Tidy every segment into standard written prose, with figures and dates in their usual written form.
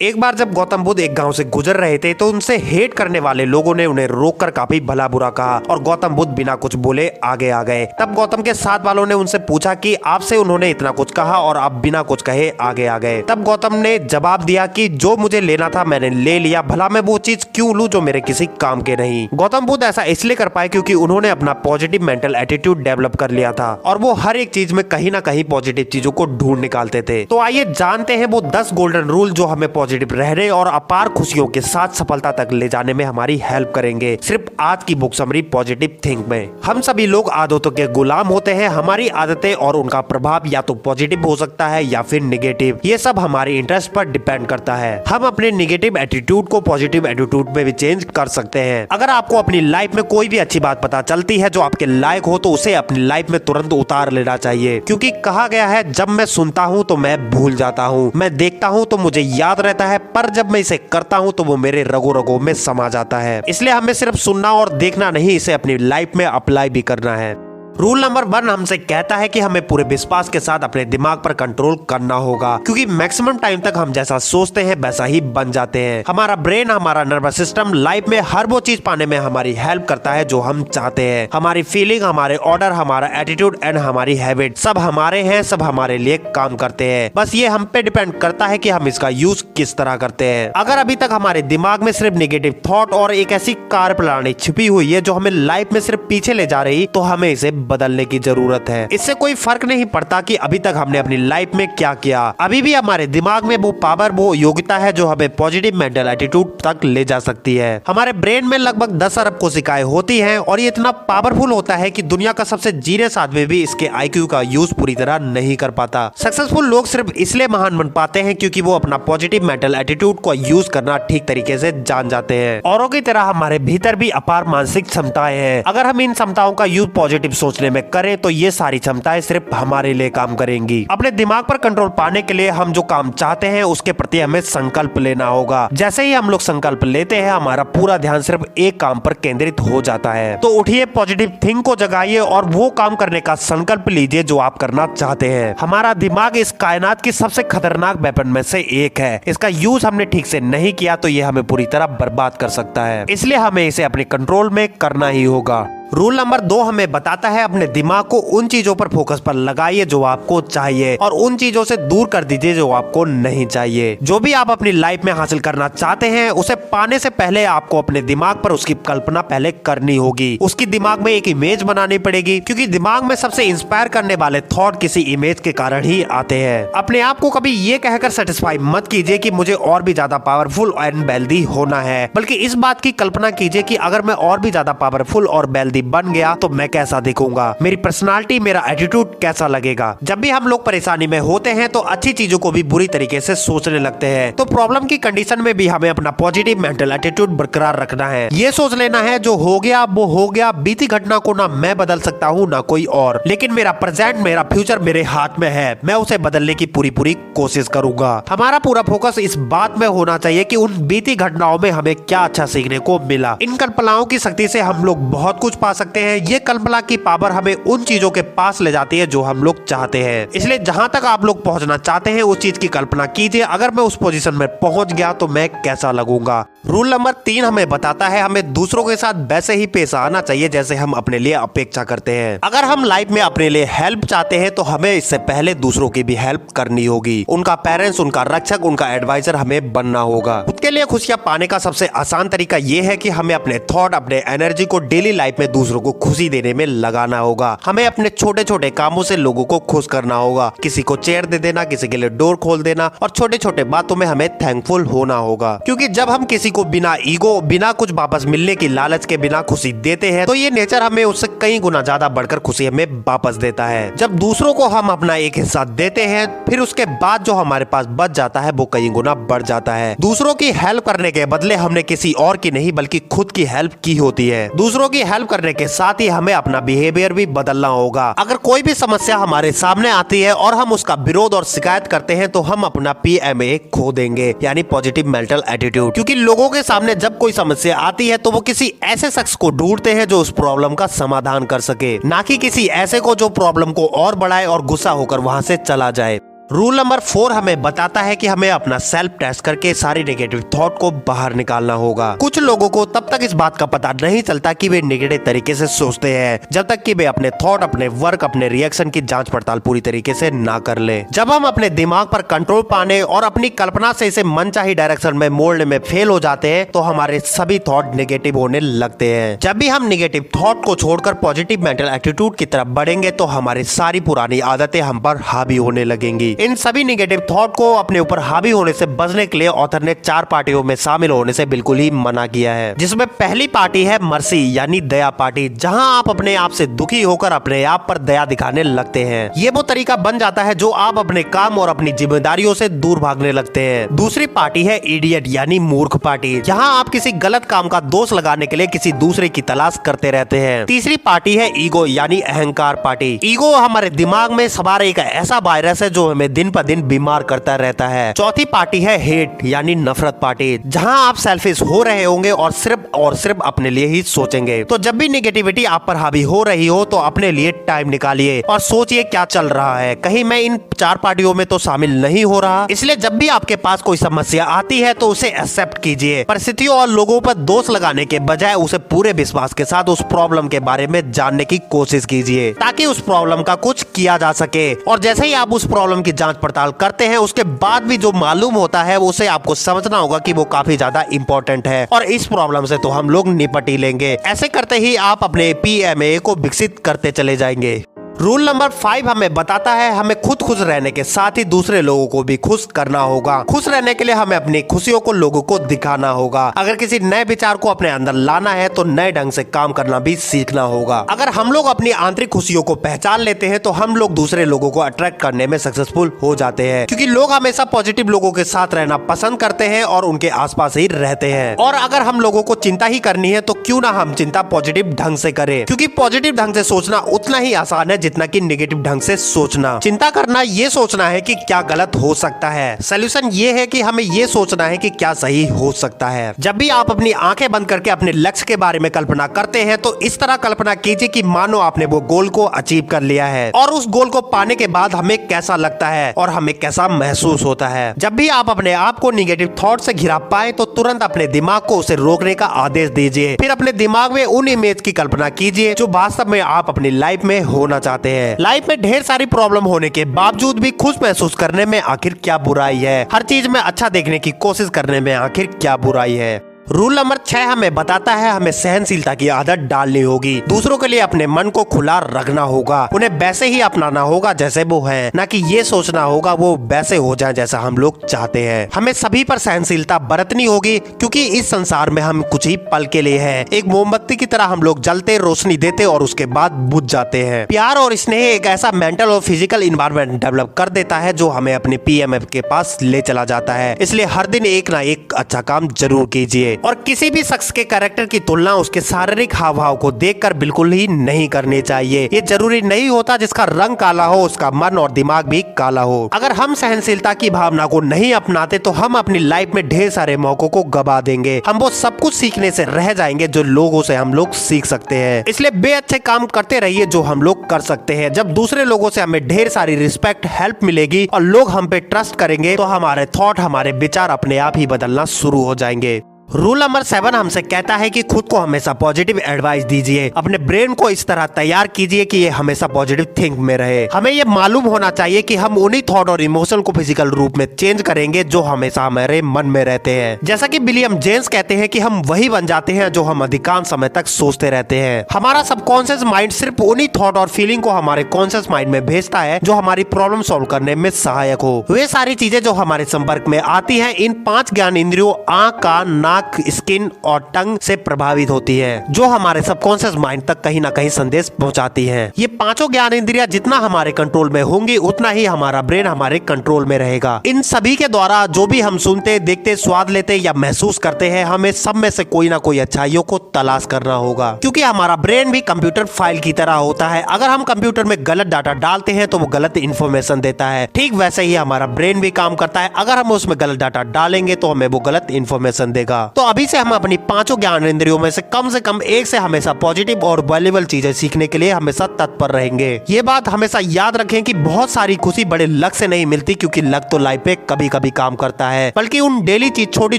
एक बार जब गौतम बुद्ध एक गांव से गुजर रहे थे तो उनसे हेट करने वाले लोगों ने उन्हें रोककर काफी भला बुरा कहा और गौतम बुद्ध बिना कुछ बोले आगे आ गए। तब गौतम के साथ वालों ने उनसे पूछा कि आपसे उन्होंने इतना कुछ कहा और आप बिना कुछ कहे आगे आ गए। तब गौतम ने जवाब दिया कि जो मुझे लेना था मैंने ले लिया, भला मैं वो चीज क्यों लूं जो मेरे किसी काम के नहीं। गौतम बुद्ध ऐसा इसलिए कर पाए क्योंकि उन्होंने अपना पॉजिटिव मेंटल एटीट्यूड डेवलप कर लिया था और वो हर एक चीज में कहीं ना कहीं पॉजिटिव चीजों को ढूंढ निकालते थे। तो आइए जानते हैं वो 10 गोल्डन रूल जो हमें पॉजिटिव रहने और अपार खुशियों के साथ सफलता तक ले जाने में हमारी हेल्प करेंगे, सिर्फ आज की बुक समरी पॉजिटिव थिंक में। हम सभी लोग आदतों के गुलाम होते हैं। हमारी आदतें और उनका प्रभाव या तो पॉजिटिव हो सकता है या फिर निगेटिव। ये सब हमारे इंटरेस्ट पर डिपेंड करता है। हम अपने निगेटिव एटीट्यूड को पॉजिटिव एटीट्यूड में भी चेंज कर सकते हैं। अगर आपको अपनी लाइफ में कोई भी अच्छी बात पता चलती है जो आपके लायक हो तो उसे अपनी लाइफ में तुरंत उतार लेना चाहिए, क्योंकि कहा गया है जब मैं सुनता हूँ तो मैं भूल जाता हूँ, मैं देखता हूँ तो मुझे याद रहता है, पर जब मैं इसे करता हूं तो वो मेरे रगों रगों में समा जाता है। इसलिए हमें सिर्फ सुनना और देखना नहीं, इसे अपनी लाइफ में अप्लाई भी करना है। रूल नंबर 1 हमसे कहता है कि हमें पूरे विश्वास के साथ अपने दिमाग पर कंट्रोल करना होगा, क्योंकि मैक्सिमम टाइम तक हम जैसा सोचते हैं वैसा ही बन जाते हैं। हमारा ब्रेन, हमारा नर्वस सिस्टम लाइफ में हर वो चीज पाने में हमारी हेल्प करता है जो हम चाहते हैं। हमारी फीलिंग, हमारे ऑर्डर, हमारा एटीट्यूड एंड हमारी हैबिट सब हमारे हैं, सब हमारे लिए काम करते हैं। बस ये हम पे डिपेंड करता है कि हम इसका यूज किस तरह करते हैं। अगर अभी तक हमारे दिमाग में सिर्फ नेगेटिव थॉट और एक ऐसी कार्यप्रणाली छिपी हुई है जो हमें लाइफ में सिर्फ पीछे ले जा रही, तो हमें इसे बदलने की जरूरत है। इससे कोई फर्क नहीं पड़ता कि अभी तक हमने अपनी लाइफ में क्या किया, अभी भी हमारे दिमाग में वो पावर, वो योग्यता है जो हमें पॉजिटिव मेंटल एटीट्यूड तक ले जा सकती है। हमारे ब्रेन में लगभग 10 अरब कोशिकाएं होती हैं और ये इतना पावरफुल होता है कि दुनिया का सबसे जीनियस आदमी भी इसके आईक्यू का यूज पूरी तरह नहीं कर पाता। सक्सेसफुल लोग सिर्फ इसलिए महान बन पाते हैं क्योंकि वो अपना पॉजिटिव मेंटल एटीट्यूड को यूज करना ठीक तरीके से जान जाते हैं। औरों की तरह हमारे भीतर भी अपार मानसिक क्षमताएं हैं। अगर हम इन क्षमताओं का यूज पॉजिटिव सोचने में करें तो ये सारी क्षमताएं सिर्फ हमारे लिए काम करेंगी। अपने दिमाग पर कंट्रोल पाने के लिए हम जो काम चाहते हैं उसके प्रति हमें संकल्प लेना होगा। जैसे ही हम लोग संकल्प लेते हैं हमारा पूरा ध्यान सिर्फ एक काम पर केंद्रित हो जाता है। तो उठिए, पॉजिटिव थिंक को जगाइए और वो काम करने का संकल्प लीजिए जो आप करना चाहते हैं। हमारा दिमाग इस कायनात की सबसे खतरनाक वेपन में से एक है। इसका यूज हमने ठीक से नहीं किया तो ये हमें पूरी तरह बर्बाद कर सकता है। इसलिए हमें इसे अपने कंट्रोल में करना ही होगा। रूल नंबर 2 हमें बताता है अपने दिमाग को उन चीजों पर फोकस पर लगाइए जो आपको चाहिए और उन चीजों से दूर कर दीजिए जो आपको नहीं चाहिए। जो भी आप अपनी लाइफ में हासिल करना चाहते हैं उसे पाने से पहले आपको अपने दिमाग पर उसकी कल्पना पहले करनी होगी। उसकी दिमाग में एक इमेज बनानी पड़ेगी, क्योंकि दिमाग में सबसे इंस्पायर करने वाले थॉट किसी इमेज के कारण ही आते हैं। अपने आप को कभी ये कहकर सेटिस्फाई मत कीजिए कि मुझे और भी ज्यादा पावरफुल एंड वेल्दी होना है, बल्कि इस बात की कल्पना कीजिए कि अगर मैं और भी ज्यादा पावरफुल और वेल्दी बन गया तो मैं कैसा दिखूंगा, मेरी पर्सनालिटी, मेरा एटीट्यूड कैसा लगेगा। जब भी हम लोग परेशानी में होते हैं तो अच्छी चीजों को भी बुरी तरीके से सोचने लगते हैं। तो प्रॉब्लम की कंडीशन में भी हमें अपना पॉजिटिव मेंटल एटीट्यूड बरकरार रखना है। ये सोच लेना है जो हो गया वो हो गया, बीती घटना को ना मैं बदल सकता हूँ ना कोई और, लेकिन मेरा प्रेजेंट, मेरा फ्यूचर मेरे हाथ में है, मैं उसे बदलने की पूरी कोशिश करूंगा। हमारा पूरा फोकस इस बात में होना चाहिए कि उन बीती घटनाओं में हमें क्या अच्छा सीखने को मिला। इन कल्पनाओं की शक्ति से हम लोग बहुत कुछ पा सकते हैं। ये कल्पना की पावर हमें उन चीजों के पास ले जाती है जो हम लोग चाहते हैं। इसलिए जहां तक आप लोग पहुंचना चाहते हैं उस चीज की कल्पना कीजिए। अगर मैं उस पोजीशन में पहुंच गया तो मैं कैसा लगूंगा। रूल नंबर 3 हमें बताता है हमें दूसरों के साथ वैसे ही पेश आना चाहिए जैसे हम अपने लिए अपेक्षा करते हैं। अगर हम लाइफ में अपने लिए हेल्प चाहते हैं तो हमें इससे पहले दूसरों की भी हेल्प करनी होगी। उनका पेरेंट्स, उनका रक्षक, उनका एडवाइजर हमें बनना होगा। खुद के लिए खुशियां पाने का सबसे आसान तरीका ये है कि हमें अपने थॉट, अपने एनर्जी को डेली लाइफ में दूसरों को खुशी देने में लगाना होगा। हमें अपने छोटे छोटे कामों से लोगों को खुश करना होगा। किसी को चेयर दे देना, किसी के लिए डोर खोल देना और छोटे छोटे बातों में हमें थैंकफुल होना होगा, क्योंकि जब हम किसी को बिना ईगो, बिना कुछ वापस मिलने की लालच के बिना खुशी देते हैं तो ये नेचर हमें उससे कई गुना ज्यादा बढ़कर खुशी हमें वापस देता है। जब दूसरों को हम अपना एक हिस्सा देते हैं फिर उसके बाद जो हमारे पास बच जाता है वो कई गुना बढ़ जाता है। दूसरों की हेल्प करने के बदले हमने किसी और की नहीं बल्कि खुद की हेल्प की होती है। दूसरों की हेल्प करने के साथ ही हमें अपना बिहेवियर भी बदलना होगा। अगर कोई भी समस्या हमारे सामने आती है और हम उसका विरोध और शिकायत करते हैं तो हम अपना PMA खो देंगे, यानी पॉजिटिव मेंटल एटीट्यूड। क्योंकि लोगों के सामने जब कोई समस्या आती है तो वो किसी ऐसे शख्स को ढूंढते हैं जो उस प्रॉब्लम का समाधान कर सके, ना कि किसी ऐसे को जो प्रॉब्लम को और बढ़ाए और गुस्सा होकर वहां से चला जाए। रूल नंबर 4 हमें बताता है कि हमें अपना सेल्फ टेस्ट करके सारी नेगेटिव थॉट को बाहर निकालना होगा। कुछ लोगों को तब तक इस बात का पता नहीं चलता कि वे नेगेटिव तरीके से सोचते हैं जब तक कि वे अपने थॉट, अपने वर्क, अपने रिएक्शन की जांच पड़ताल पूरी तरीके से ना कर ले। जब हम अपने दिमाग पर कंट्रोल पाने और अपनी कल्पना से इसे मनचाही डायरेक्शन में मोड़ने में फेल हो जाते हैं तो हमारे सभी थॉट नेगेटिव होने लगते हैं। जब भी हम नेगेटिव थॉट को छोड़कर पॉजिटिव मेंटल एटीट्यूड की तरफ बढ़ेंगे तो हमारी सारी पुरानी आदतें हम पर हावी होने लगेंगी। इन सभी नेगेटिव थॉट को अपने ऊपर हावी होने से बचने के लिए ऑथर ने 4 पार्टियों में शामिल होने से बिल्कुल ही मना किया है, जिसमें पहली पार्टी है मर्सी यानी दया पार्टी, जहां आप अपने आप से दुखी होकर अपने आप पर दया दिखाने लगते हैं। ये वो तरीका बन जाता है जो आप अपने काम और अपनी जिम्मेदारियों से दूर भागने लगते हैं। दूसरी पार्टी है इडियट यानी मूर्ख पार्टी, जहां आप किसी गलत काम का दोष लगाने के लिए किसी दूसरे की तलाश करते रहते हैं। तीसरी पार्टी है ईगो यानी अहंकार पार्टी। ईगो हमारे दिमाग में सवार एक ऐसा वायरस है जो हमें दिन पर दिन बीमार करता रहता है। चौथी पार्टी है हेट यानी नफरत पार्टी, जहां आप सेल्फिश हो रहे होंगे और सिर्फ अपने लिए ही सोचेंगे। तो जब भी नेगेटिविटी आप पर हावी हो रही हो तो अपने लिए टाइम निकालिए और सोचिए क्या चल रहा है, कहीं मैं इन 4 पार्टियों में तो शामिल नहीं हो रहा। इसलिए जब भी आपके पास कोई समस्या आती है तो उसे एक्सेप्ट कीजिए। परिस्थितियों और लोगों पर दोष लगाने के बजाय उसे पूरे विश्वास के साथ उस प्रॉब्लम के बारे में जानने की कोशिश कीजिए ताकि उस प्रॉब्लम का कुछ किया जा सके। और जैसे ही आप उस प्रॉब्लम की जांच पड़ताल करते हैं उसके बाद भी जो मालूम होता है उसे आपको समझना होगा कि वो काफी ज्यादा इंपॉर्टेंट है और इस प्रॉब्लम से तो हम लोग निपट ही लेंगे। ऐसे करते ही आप अपने PMA को विकसित करते चले जाएंगे। रूल नंबर 5 हमें बताता है हमें खुद खुश रहने के साथ ही दूसरे लोगों को भी खुश करना होगा। खुश रहने के लिए हमें अपनी खुशियों को लोगों को दिखाना होगा। अगर किसी नए विचार को अपने अंदर लाना है तो नए ढंग से काम करना भी सीखना होगा। अगर हम लोग अपनी आंतरिक खुशियों को पहचान लेते हैं तो हम लोग दूसरे लोगों को अट्रैक्ट करने में सक्सेसफुल हो जाते हैं, क्योंकि लोग हमेशा पॉजिटिव लोगों के साथ रहना पसंद करते हैं और उनके आसपास ही रहते हैं। और अगर हम लोगों को चिंता ही करनी है तो क्यों ना हम चिंता पॉजिटिव ढंग से करें, क्योंकि पॉजिटिव ढंग से सोचना उतना ही आसान है जितना कि नेगेटिव ढंग से सोचना। चिंता करना ये सोचना है कि क्या गलत हो सकता है, सॉल्यूशन ये है कि हमें ये सोचना है कि क्या सही हो सकता है। जब भी आप अपनी आंखें बंद करके अपने लक्ष्य के बारे में कल्पना करते हैं तो इस तरह कल्पना कीजिए कि मानो आपने वो गोल को अचीव कर लिया है और उस गोल को पाने के बाद हमें कैसा लगता है और हमें कैसा महसूस होता है। जब भी आप अपने आप को नेगेटिव थॉट से घिरा पाए तो तुरंत अपने दिमाग को उसे रोकने का आदेश दीजिए। फिर अपने दिमाग में उन इमेज की कल्पना कीजिए जो वास्तव में आप अपनी लाइफ में होना चाहते हैं। लाइफ में ढेर सारी प्रॉब्लम होने के बावजूद भी खुश महसूस करने में आखिर क्या बुराई है, हर चीज में अच्छा देखने की कोशिश करने में आखिर क्या बुराई है। रूल नंबर 6 हमें बताता है हमें सहनशीलता की आदत डालनी होगी। दूसरों के लिए अपने मन को खुला रखना होगा, उन्हें वैसे ही अपनाना होगा जैसे वो हैं, ना कि ये सोचना होगा वो वैसे हो जाए जैसा हम लोग चाहते हैं। हमें सभी पर सहनशीलता बरतनी होगी क्योंकि इस संसार में हम कुछ ही पल के लिए हैं। एक मोमबत्ती की तरह हम लोग जलते, रोशनी देते और उसके बाद बुझ जाते हैं। प्यार और स्नेह एक ऐसा मेंटल और फिजिकल इन्वायरमेंट डेवलप कर देता है जो हमें अपने PMF के पास ले चला जाता है। इसलिए हर दिन एक ना एक अच्छा काम जरूर कीजिए और किसी भी शख्स के कैरेक्टर की तुलना उसके शारीरिक हाव भाव को देखकर बिल्कुल ही नहीं करनी चाहिए। ये जरूरी नहीं होता जिसका रंग काला हो उसका मन और दिमाग भी काला हो। अगर हम सहनशीलता की भावना को नहीं अपनाते तो हम अपनी लाइफ में ढेर सारे मौकों को गवा देंगे। हम वो सब कुछ सीखने से रह जाएंगे जो लोगों से हम लोग सीख सकते हैं। इसलिए बेअच्छे काम करते रहिए जो हम लोग कर सकते हैं। जब दूसरे लोगों से हमें ढेर सारी रिस्पेक्ट, हेल्प मिलेगी और लोग हम पे ट्रस्ट करेंगे तो हमारे थॉट, हमारे विचार अपने आप ही बदलना शुरू हो जाएंगे। रूल नंबर 7 हमसे कहता है कि खुद को हमेशा पॉजिटिव एडवाइस दीजिए। अपने ब्रेन को इस तरह तैयार कीजिए कि ये हमेशा पॉजिटिव थिंक में रहे। हमें ये मालूम होना चाहिए कि हम उन्हीं थॉट और इमोशन को फिजिकल रूप में चेंज करेंगे जो हमेशा हमारे मन में रहते हैं। जैसा कि विलियम जेम्स कहते हैं कि हम वही बन जाते हैं जो हम अधिकांश समय तक सोचते रहते हैं। हमारा सबकॉन्शियस माइंड सिर्फ उन्हीं थॉट और फीलिंग को हमारे कॉन्शियस माइंड में भेजता है जो हमारी प्रॉब्लम सॉल्व करने में सहायक हो। वे सारी चीजें जो हमारे संपर्क में आती है इन 5 ज्ञान इंद्रियों आंख, कान, नाक, स्किन और टंग से प्रभावित होती है, जो हमारे सबकॉन्शियस माइंड तक कहीं ना कहीं संदेश पहुंचाती है। ये 5 ज्ञान इंद्रियां जितना हमारे कंट्रोल में होंगी उतना ही हमारा ब्रेन हमारे कंट्रोल में रहेगा। इन सभी के द्वारा जो भी हम सुनते, देखते, स्वाद लेते या महसूस करते हैं हमें सब में से कोई ना कोई अच्छाइयों को तलाश करना होगा, क्योंकि हमारा ब्रेन भी कंप्यूटर फाइल की तरह होता है। अगर हम कंप्यूटर में गलत डाटा डालते हैं तो वो गलत इन्फॉर्मेशन देता है। ठीक वैसे ही हमारा ब्रेन भी काम करता है, अगर हम उसमें गलत डाटा डालेंगे तो हमें वो गलत इन्फॉर्मेशन देगा। तो अभी से हम अपनी पांचों ज्ञान इंद्रियों में से कम एक से हमेशा पॉजिटिव और वैल्यूएबल चीजें सीखने के लिए हमेशा तत्पर रहेंगे। ये बात हमेशा याद रखें कि बहुत सारी खुशी बड़े लक से नहीं मिलती, क्योंकि लक तो लाइफ पे कभी कभी काम करता है, बल्कि उन डेली छोटी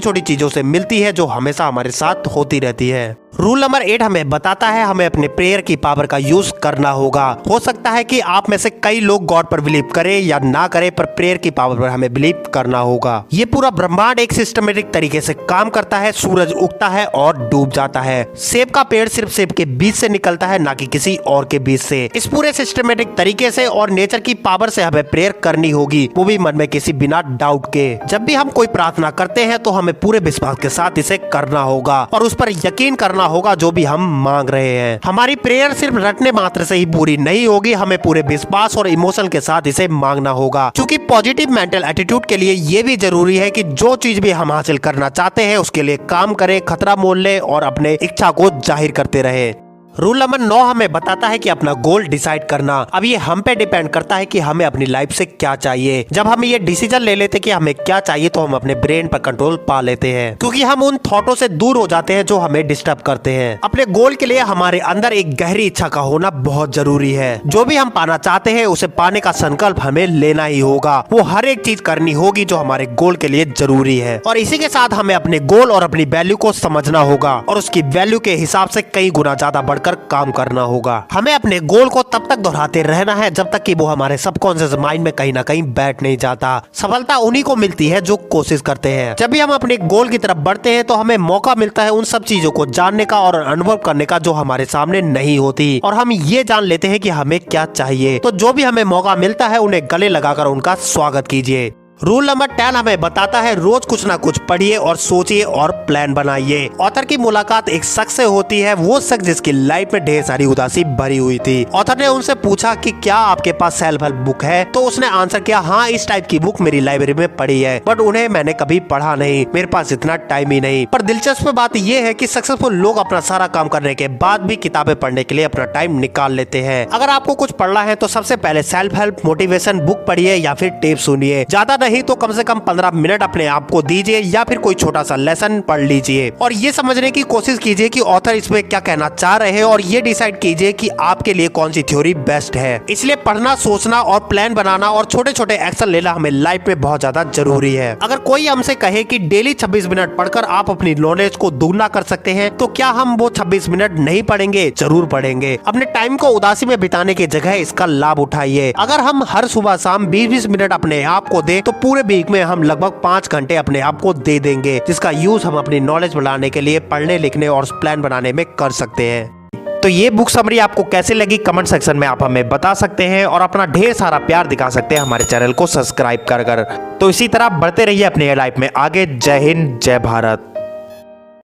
छोटी चीजों से मिलती है जो हमेशा हमारे साथ होती रहती है। रूल नंबर 8 हमें बताता है हमें अपने प्रेयर की पावर का यूज करना होगा। हो सकता है कि आप में से कई लोग गॉड पर बिलीव करें या ना करें, पर प्रेयर की पावर पर हमें बिलीव करना होगा। ये पूरा ब्रह्मांड एक सिस्टमेटिक तरीके से काम करता है। सूरज उगता है और डूब जाता है। सेब का पेड़ सिर्फ सेब के बीज से निकलता है, ना कि किसी और के बीज से। इस पूरे सिस्टमेटिक तरीके से और नेचर की पावर से हमें प्रेयर करनी होगी, वो भी मन में किसी बिना डाउट के। जब भी हम कोई प्रार्थना करते हैं तो हमें पूरे विश्वास के साथ इसे करना होगा और उस पर यकीन करना होगा जो भी हम मांग रहे हैं। हमारी प्रेयर सिर्फ रटने मात्र से ही पूरी नहीं होगी, हमें पूरे विश्वास और इमोशन के साथ इसे मांगना होगा। क्योंकि पॉजिटिव मेंटल एटीट्यूड के लिए ये भी जरूरी है कि जो चीज भी हम हासिल करना चाहते हैं उसके लिए काम करें, खतरा मोल ले और अपने इच्छा को जाहिर करते रहे। रूल नंबर 9 हमें बताता है कि अपना गोल डिसाइड करना। अब ये हम पे डिपेंड करता है कि हमें अपनी लाइफ से क्या चाहिए। जब हम ये डिसीजन ले लेते कि हमें क्या चाहिए तो हम अपने ब्रेन पर कंट्रोल पा लेते हैं, क्योंकि हम उन थॉटों से दूर हो जाते हैं जो हमें डिस्टर्ब करते हैं। अपने गोल के लिए हमारे अंदर एक गहरी इच्छा का होना बहुत जरूरी है। जो भी हम पाना चाहते हैं उसे पाने का संकल्प हमें लेना ही होगा। वो हर एक चीज करनी होगी जो हमारे गोल के लिए जरूरी है, और इसी के साथ हमें अपने गोल और अपनी वैल्यू को समझना होगा और उसकी वैल्यू के हिसाब से कई गुना ज्यादा बढ़कर काम करना होगा। हमें अपने गोल को तब तक दोहराते रहना है जब तक कि वो हमारे सबकॉन्शियस माइंड में कहीं ना कहीं बैठ नहीं जाता। सफलता उन्हीं को मिलती है जो कोशिश करते हैं। जब भी हम अपने गोल की तरफ बढ़ते हैं तो हमें मौका मिलता है उन सब चीजों को जानने का और अनुभव करने का जो हमारे सामने नहीं होती, और हम ये जान लेते हैं कि हमें क्या चाहिए। तो जो भी हमें मौका मिलता है उन्हें गले लगाकर उनका स्वागत कीजिए। रूल नंबर 10 हमें बताता है रोज कुछ ना कुछ पढ़िए और सोचिए और प्लान बनाइए। ऑथर की मुलाकात एक शख्स से होती है, वो शख्स जिसकी लाइफ में ढेर सारी उदासी भरी हुई थी। ऑथर ने उनसे पूछा कि क्या आपके पास सेल्फ हेल्प बुक है, तो उसने आंसर किया, हाँ इस टाइप की बुक मेरी लाइब्रेरी में पड़ी है, बट उन्हें मैंने कभी पढ़ा नहीं, मेरे पास इतना टाइम ही नहीं। पर दिलचस्प बात यह है कि सक्सेसफुल लोग अपना सारा काम करने के बाद भी किताबें पढ़ने के लिए अपना टाइम निकाल लेते हैं। अगर आपको कुछ पढ़ना है तो सबसे पहले सेल्फ हेल्प मोटिवेशन बुक पढ़िए या फिर टेप सुनिए। ज्यादा नहीं तो कम से कम 15 मिनट अपने आप को दीजिए या फिर कोई छोटा सा लेसन पढ़ लीजिए और ये समझने की कोशिश कीजिए कि ऑथर इसमें क्या कहना चाह रहे हैं, और ये डिसाइड कीजिए कि आपके लिए कौन सी थ्योरी बेस्ट है। इसलिए पढ़ना, सोचना और प्लान बनाना और छोटे छोटे एक्शन लेना हमें लाइफ में बहुत ज्यादा जरूरी है। अगर कोई हमसे कहे कि डेली 26 मिनट पढ़कर आप अपनी नॉलेज को दोगुना कर सकते हैं, तो क्या हम वो 26 मिनट नहीं पढ़ेंगे? जरूर पढ़ेंगे। अपने टाइम को उदासी में बिताने की जगह इसका लाभ उठाइए। अगर हम हर सुबह शाम 20-20 मिनट अपने आप को दे तो पूरे वीक में हम लगभग 5 घंटे अपने आप को दे देंगे, जिसका यूज हम अपनी नॉलेज बढ़ाने के लिए पढ़ने, लिखने और प्लान बनाने में कर सकते हैं। तो ये बुक समरी आपको कैसे लगी कमेंट सेक्शन में आप हमें बता सकते हैं और अपना ढेर सारा प्यार दिखा सकते हैं हमारे चैनल को सब्सक्राइब कर। तो इसी तरह बढ़ते रहिए अपने लाइफ में आगे। जय हिंद, जय भारत।